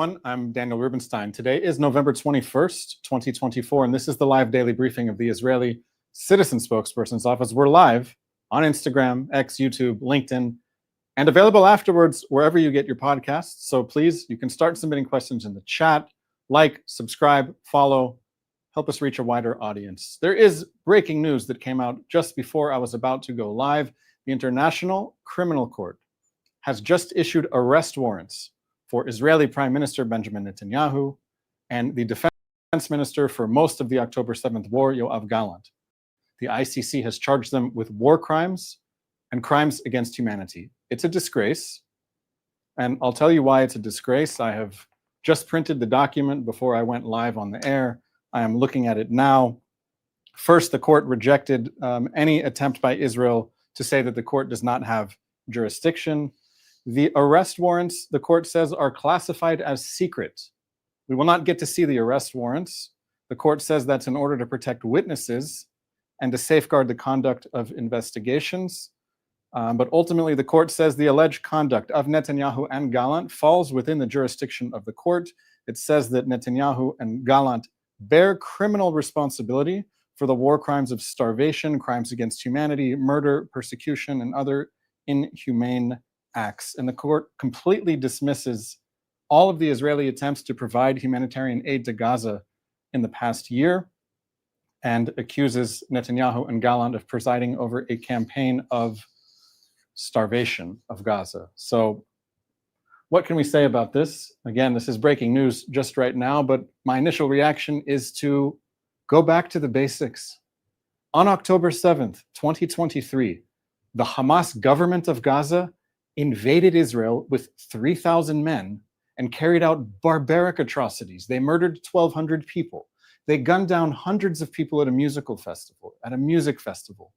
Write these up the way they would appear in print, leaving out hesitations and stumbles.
everyone. I'm Daniel Rubinstein. Today is November 21st, 2024, and this is the live daily briefing of the Israeli Citizen Spokesperson's office. We're live on Instagram, X, YouTube, LinkedIn, and available afterwards wherever you get your podcasts. So please, you can start submitting questions in the chat, like, subscribe, follow, help us reach a wider audience. There is breaking news that came out just before I was about to go live. The International Criminal Court has just issued arrest warrants for Israeli Prime Minister Benjamin Netanyahu and the Defense Minister for most of the October 7th war, Yoav Galant. The ICC has charged them with war crimes and crimes against humanity. It's a disgrace, and I'll tell you why it's a disgrace. I have just printed the document before I went live on the air. I am looking at it now. First, the court rejected any attempt by Israel to say that the court does not have jurisdiction. The arrest warrants, the court says, are classified as secret. We will not get to see the arrest warrants. The court says that's in order to protect witnesses and to safeguard the conduct of investigations. But ultimately, the court says the alleged conduct of Netanyahu and Galant falls within the jurisdiction of the court. It says that Netanyahu and Galant bear criminal responsibility for the war crimes of starvation, crimes against humanity, murder, persecution, and other inhumane acts. And the court completely dismisses all of the Israeli attempts to provide humanitarian aid to Gaza in the past year and accuses Netanyahu and Galant of presiding over a campaign of starvation of Gaza. So what can we say about this? Again, this is breaking news just right now, but my initial reaction is to go back to the basics. On October 7th, 2023, the Hamas government of Gaza invaded Israel with 3,000 men and carried out barbaric atrocities. They murdered 1,200 people. They gunned down hundreds of people at a music festival.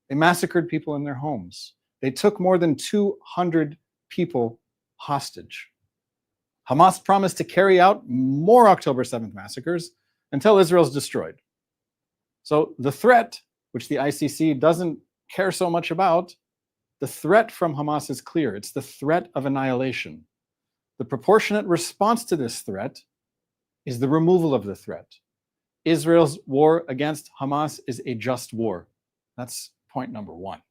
They massacred people in their homes. They took more than 200 people hostage. Hamas promised to carry out more October 7th massacres until Israel's destroyed. So the threat, which the ICC doesn't care so much about, the threat from Hamas is clear. It's the threat of annihilation. The proportionate response to this threat is the removal of the threat. Israel's war against Hamas is a just war. That's point number one.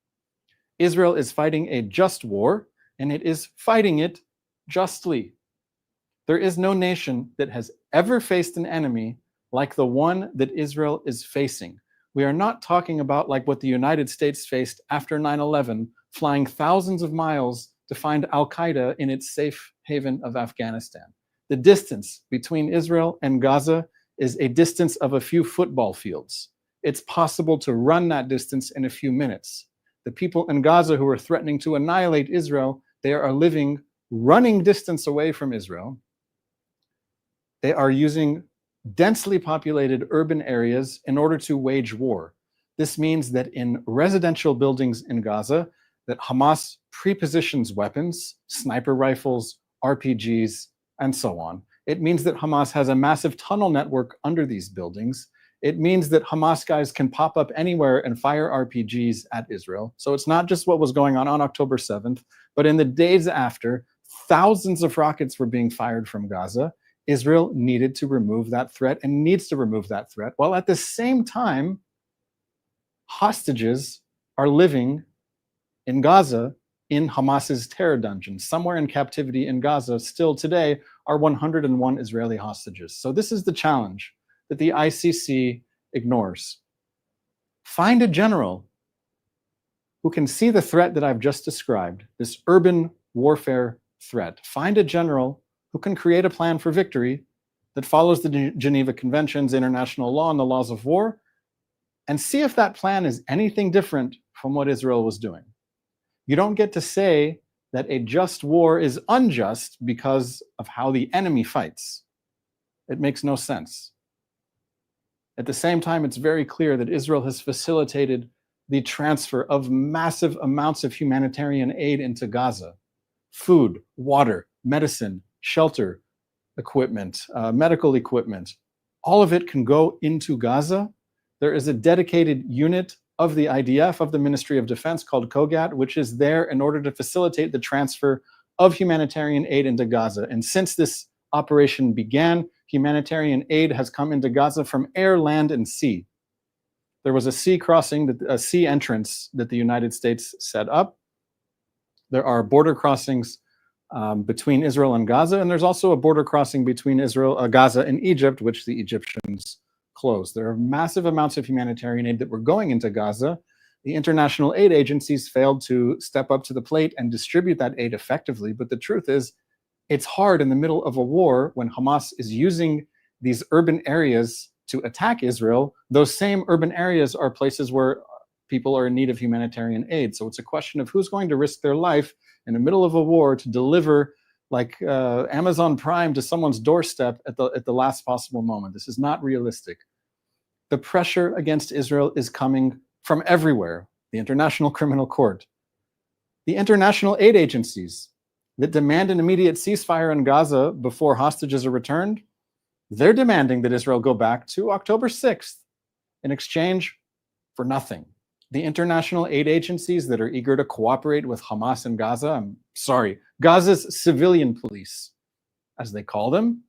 Israel is fighting a just war, and it is fighting it justly. There is no nation that has ever faced an enemy like the one that Israel is facing. We are not talking about like what the United States faced after 9/11, flying thousands of miles to find Al-Qaeda in its safe haven of Afghanistan. The distance between Israel and Gaza is a distance of a few football fields. It's possible to run that distance in a few minutes. The people in Gaza who are threatening to annihilate Israel, they are living running distance away from Israel. They are using densely populated urban areas in order to wage war. This means that in residential buildings in Gaza, that Hamas prepositions weapons, sniper rifles, RPGs, and so on. It means that Hamas has a massive tunnel network under these buildings. It means that Hamas guys can pop up anywhere and fire RPGs at Israel. So it's not just what was going on October 7th, but in the days after, thousands of rockets were being fired from Gaza. Israel needed to remove that threat and needs to remove that threat, while at the same time, hostages are living in Gaza in Hamas's terror dungeons. Somewhere in captivity in Gaza still today are 101 Israeli hostages. So this is the challenge that the ICC ignores. Find a general who can see the threat that I've just described, this urban warfare threat. Find a general who can create a plan for victory that follows the Geneva Conventions, international law, and the laws of war, and see if that plan is anything different from what Israel was doing. You don't get to say that a just war is unjust because of how the enemy fights. It makes no sense. At the same time, it's very clear that Israel has facilitated the transfer of massive amounts of humanitarian aid into Gaza. Food, water, medicine, shelter, equipment, medical equipment, all of it can go into Gaza. There is a dedicated unit of the IDF, of the Ministry of Defense, called COGAT, which is there in order to facilitate the transfer of humanitarian aid into Gaza. And since this operation began, humanitarian aid has come into Gaza from air, land, and sea. There was a sea crossing, a sea entrance that the United States set up. There are border crossings between Israel and Gaza, and there's also a border crossing between Gaza and Egypt, which the Egyptians closed. There are massive amounts of humanitarian aid that were going into Gaza. The international aid agencies failed to step up to the plate and distribute that aid effectively, but the truth is, it's hard in the middle of a war when Hamas is using these urban areas to attack Israel. Those same urban areas are places where people are in need of humanitarian aid. So it's a question of who's going to risk their life in the middle of a war to deliver like Amazon Prime to someone's doorstep at the last possible moment. This is not realistic. The pressure against Israel is coming from everywhere. The International Criminal Court, the international aid agencies that demand an immediate ceasefire in Gaza before hostages are returned, they're demanding that Israel go back to October 6th in exchange for nothing. The international aid agencies that are eager to cooperate with Hamas in Gaza, Gaza's civilian police, as they call them,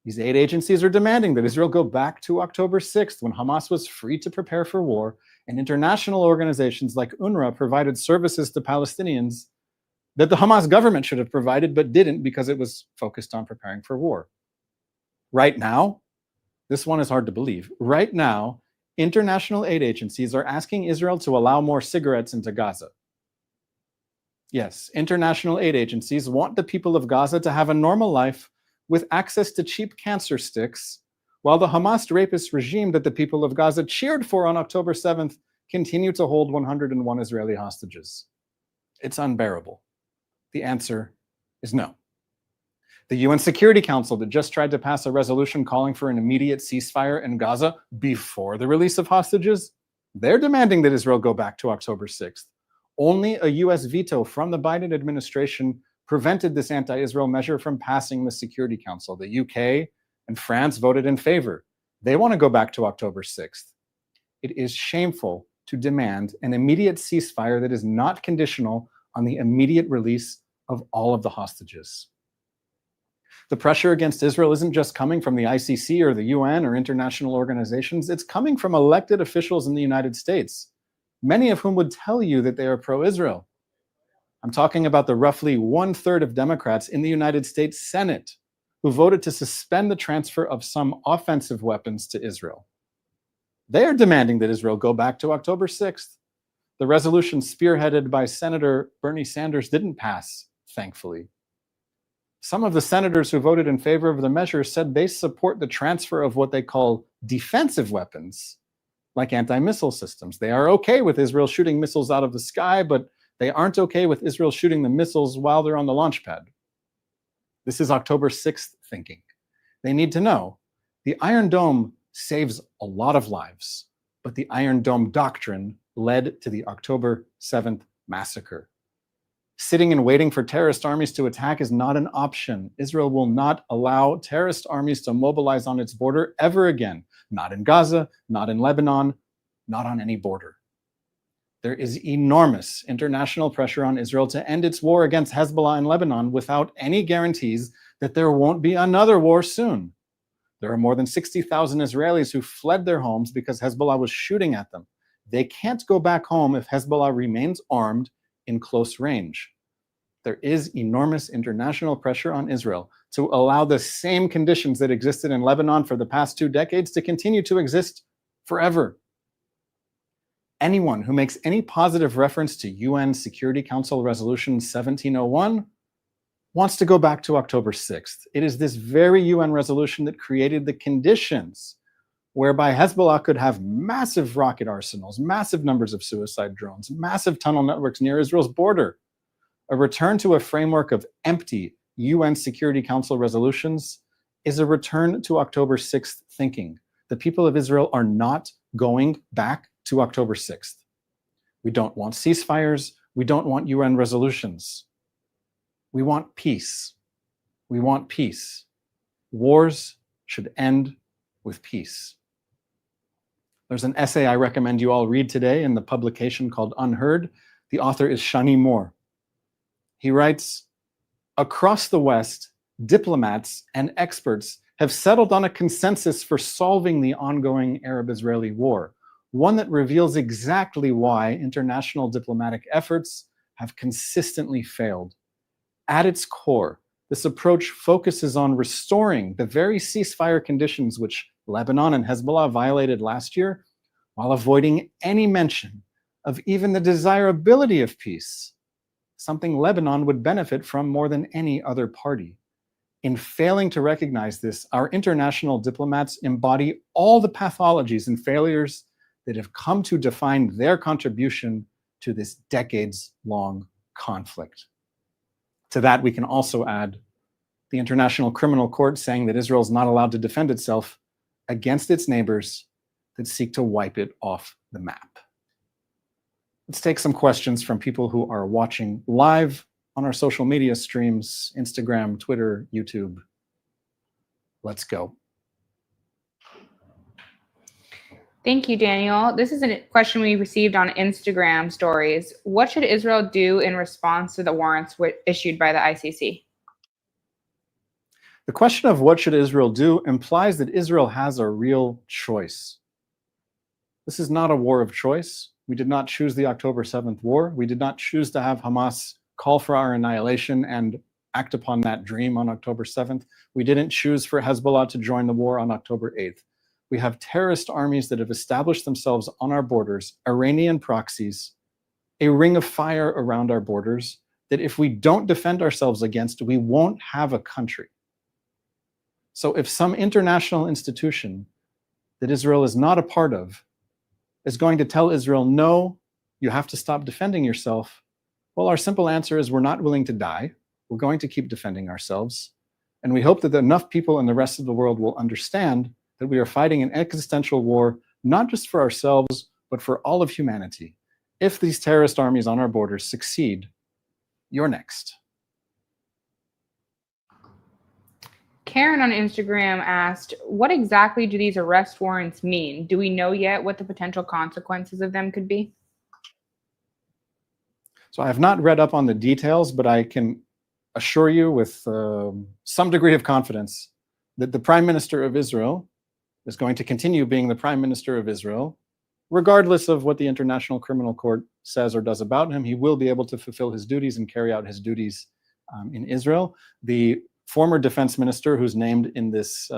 these aid agencies are demanding that Israel go back to October 6th when Hamas was free to prepare for war, and international organizations like UNRWA provided services to Palestinians that the Hamas government should have provided but didn't because it was focused on preparing for war. Right now, this one is hard to believe. Right now, international aid agencies are asking Israel to allow more cigarettes into Gaza. Yes, international aid agencies want the people of Gaza to have a normal life with access to cheap cancer sticks, while the Hamas rapist regime that the people of Gaza cheered for on October 7th continue to hold 101 Israeli hostages. It's unbearable. The answer is no. The UN Security Council that just tried to pass a resolution calling for an immediate ceasefire in Gaza before the release of hostages, they're demanding that Israel go back to October 6th. Only a US veto from the Biden administration prevented this anti-Israel measure from passing the Security Council. The UK and France voted in favor. They want to go back to October 6th. It is shameful to demand an immediate ceasefire that is not conditional on the immediate release of all of the hostages. The pressure against Israel isn't just coming from the ICC or the UN or international organizations, it's coming from elected officials in the United States, many of whom would tell you that they are pro-Israel. I'm talking about the roughly 1/3 of Democrats in the United States Senate who voted to suspend the transfer of some offensive weapons to Israel. They are demanding that Israel go back to October 6th. The resolution spearheaded by Senator Bernie Sanders didn't pass, thankfully. Some of the senators who voted in favor of the measure said they support the transfer of what they call defensive weapons, like anti-missile systems. They are okay with Israel shooting missiles out of the sky, but they aren't okay with Israel shooting the missiles while they're on the launch pad. This is October 6th thinking. They need to know the Iron Dome saves a lot of lives, but the Iron Dome doctrine led to the October 7th massacre. Sitting and waiting for terrorist armies to attack is not an option. Israel will not allow terrorist armies to mobilize on its border ever again. Not in Gaza, not in Lebanon, not on any border. There is enormous international pressure on Israel to end its war against Hezbollah in Lebanon without any guarantees that there won't be another war soon. There are more than 60,000 Israelis who fled their homes because Hezbollah was shooting at them. They can't go back home if Hezbollah remains armed in close range. There is enormous international pressure on Israel to allow the same conditions that existed in Lebanon for the past 2 decades to continue to exist forever. Anyone who makes any positive reference to UN Security Council Resolution 1701 wants to go back to October 6th. It is this very UN resolution that created the conditions whereby Hezbollah could have massive rocket arsenals, massive numbers of suicide drones, massive tunnel networks near Israel's border. A return to a framework of empty UN Security Council resolutions is a return to October 6th thinking. The people of Israel are not going back to October 6th. We don't want ceasefires. We don't want UN resolutions. We want peace. We want peace. Wars should end with peace. There's an essay I recommend you all read today in the publication called Unheard. The author is Shani Moore. He writes, across the West, diplomats, and experts have settled on a consensus for solving the ongoing Arab-Israeli war, one that reveals exactly why international diplomatic efforts have consistently failed. At its core, this approach focuses on restoring the very ceasefire conditions which Lebanon and Hezbollah violated last year, while avoiding any mention of even the desirability of peace, something Lebanon would benefit from more than any other party. In failing to recognize this, our international diplomats embody all the pathologies and failures that have come to define their contribution to this decades-long conflict. To that, we can also add the International Criminal Court saying that Israel is not allowed to defend itself against its neighbors that seek to wipe it off the map. Let's take some questions from people who are watching live on our social media streams, Instagram, Twitter, YouTube. Let's go. Thank you, Daniel. This is a question we received on Instagram stories. What should Israel do in response to the warrants issued by the ICC? The question of what should Israel do implies that Israel has a real choice. This is not a war of choice. We did not choose the October 7th war. We did not choose to have Hamas call for our annihilation and act upon that dream on October 7th. We didn't choose for Hezbollah to join the war on October 8th. We have terrorist armies that have established themselves on our borders, Iranian proxies, a ring of fire around our borders that if we don't defend ourselves against, we won't have a country. So if some international institution that Israel is not a part of is going to tell Israel, no, you have to stop defending yourself, well, our simple answer is we're not willing to die. We're going to keep defending ourselves. And we hope that enough people in the rest of the world will understand that we are fighting an existential war, not just for ourselves, but for all of humanity. If these terrorist armies on our borders succeed, you're next. Karen on Instagram asked, what exactly do these arrest warrants mean? Do we know yet what the potential consequences of them could be? So I have not read up on the details, but I can assure you with some degree of confidence that the Prime Minister of Israel is going to continue being the Prime Minister of Israel, regardless of what the International Criminal Court says or does about him. He will be able to fulfill his duties and carry out his duties in Israel. The former defense minister who's named in this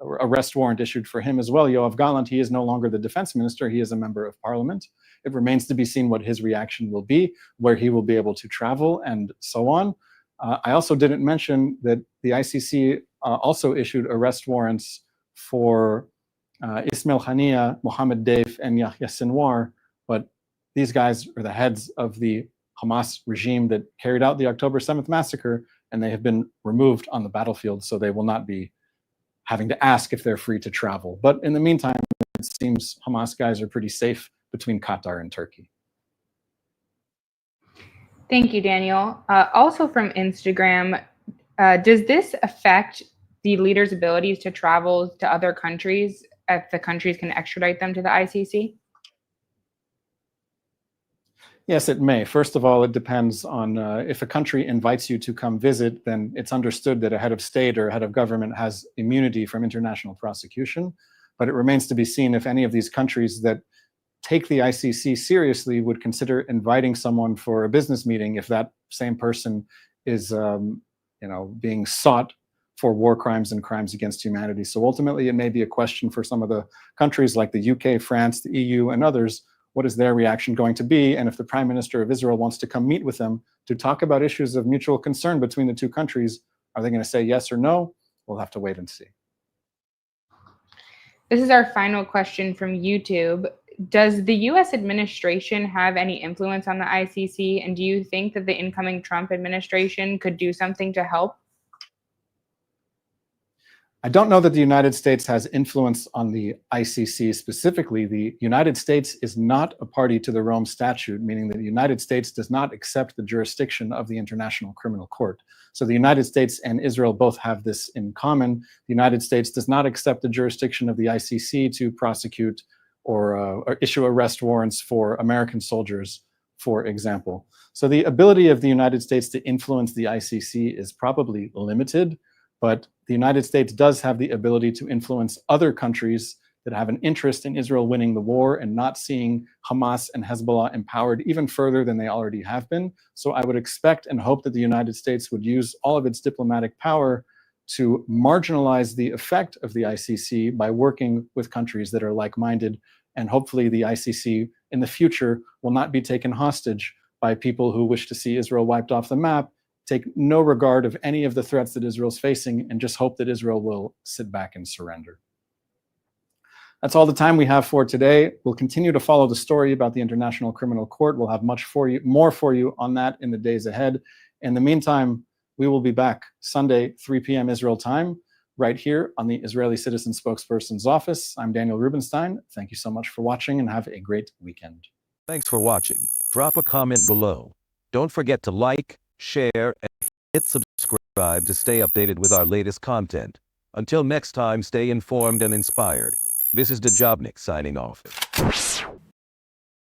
arrest warrant issued for him as well, Yoav Galant, he is no longer the defense minister, he is a member of parliament. It remains to be seen what his reaction will be, where he will be able to travel and so on. I also didn't mention that the ICC also issued arrest warrants for Ismail Haniyeh, Mohammed Deif, and Yahya Sinwar, but these guys are the heads of the Hamas regime that carried out the October 7th massacre, and they have been removed on the battlefield, so they will not be having to ask if they're free to travel. But in the meantime, it seems Hamas guys are pretty safe between Qatar and Turkey. Thank you, Daniel. Also from Instagram, does this affect the leaders' abilities to travel to other countries if the countries can extradite them to the ICC? Yes, it may. First of all, it depends on if a country invites you to come visit, then it's understood that a head of state or a head of government has immunity from international prosecution. But it remains to be seen if any of these countries that take the ICC seriously would consider inviting someone for a business meeting if that same person is being sought for war crimes and crimes against humanity. So ultimately, it may be a question for some of the countries like the UK, France, the EU, and others. What is their reaction going to be? And if the Prime Minister of Israel wants to come meet with them to talk about issues of mutual concern between the two countries, are they going to say yes or no? We'll have to wait and see. This is our final question from YouTube. Does the U.S. administration have any influence on the ICC? And do you think that the incoming Trump administration could do something to help? I don't know that the United States has influence on the ICC specifically. The United States is not a party to the Rome Statute, meaning that the United States does not accept the jurisdiction of the International Criminal Court. So the United States and Israel both have this in common. The United States does not accept the jurisdiction of the ICC to prosecute or issue arrest warrants for American soldiers for example. So the ability of the United States to influence the ICC is probably limited, but the United States does have the ability to influence other countries that have an interest in Israel winning the war and not seeing Hamas and Hezbollah empowered even further than they already have been. So I would expect and hope that the United States would use all of its diplomatic power to marginalize the effect of the ICC by working with countries that are like-minded. And hopefully the ICC in the future will not be taken hostage by people who wish to see Israel wiped off the map, take no regard of any of the threats that Israel's facing, and just hope that Israel will sit back and surrender. That's all the time we have for today. We'll continue to follow the story about the International Criminal Court. We'll have more for you on that in the days ahead. In the meantime, we will be back Sunday, 3 p.m. Israel time, right here on the Israeli Citizen Spokesperson's office. I'm Daniel Rubinstein. Thank you so much for watching and have a great weekend. Thanks for watching. Drop a comment below. Don't forget to like, share, and hit subscribe to stay updated with our latest content. Until next time, stay informed and inspired. This is Dejobnik signing off.